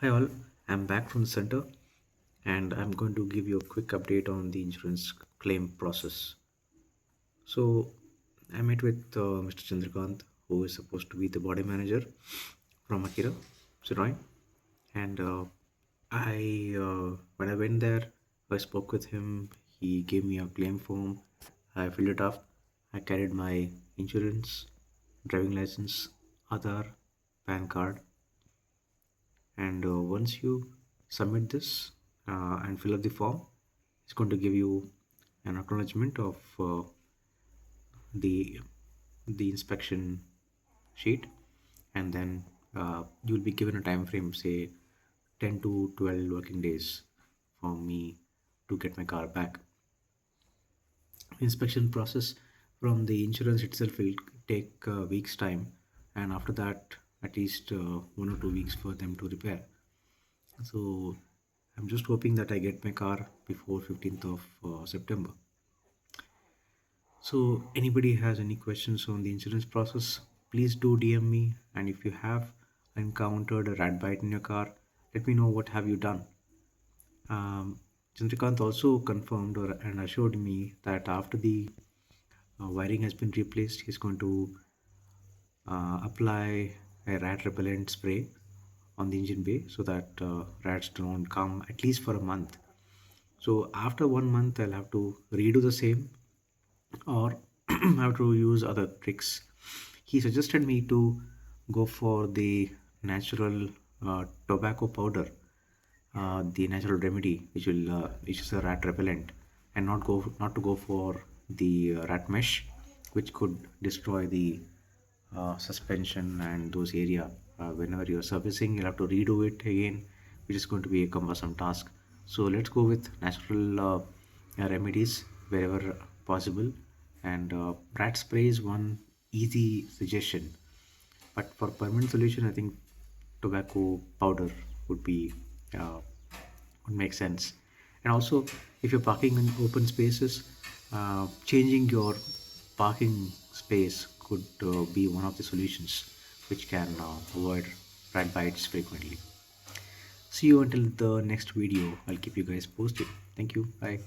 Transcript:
Hi all, I'm back from the center and I'm going to give you a quick update on the insurance claim process. So, I met with Mr. Chandrakant, who is supposed to be the body manager from Akira, Citroën, and when I went there, I spoke with him. He gave me a claim form. I filled it up. I carried my insurance, driving license, Aadhaar, PAN card, and once you submit this and fill up the form, it's going to give you an acknowledgement of the the inspection sheet, and then you'll be given a time frame, say 10 to 12 working days, for me to get my car back. Inspection process from the insurance itself will take a week's time, and after that at least 1 or 2 weeks for them to repair. So I'm just hoping that I get my car before 15th of September. So anybody has any questions on the insurance process, please do DM me. And if you have encountered a rat bite in your car, let me know what have you done. Um, Chandrakant also confirmed and assured me that after the wiring has been replaced, he's going to apply a rat repellent spray on the engine bay so that rats don't come at least for a month. So after 1 month, I'll have to redo the same or have to use other tricks. He suggested me to go for the natural tobacco powder, the natural remedy, which is a rat repellent, and not to go for the rat mesh, which could destroy the suspension and those area. Whenever you're servicing, you'll have to redo it again, which is going to be a cumbersome task. So let's go with natural remedies wherever possible, and rat spray is one easy suggestion. But for permanent solution, I think tobacco powder would be uh, would make sense. And also, if you're parking in open spaces, changing your parking space could be one of the solutions which can avoid rat bites frequently. See you until the next video. I'll keep you guys posted. Thank you. Bye.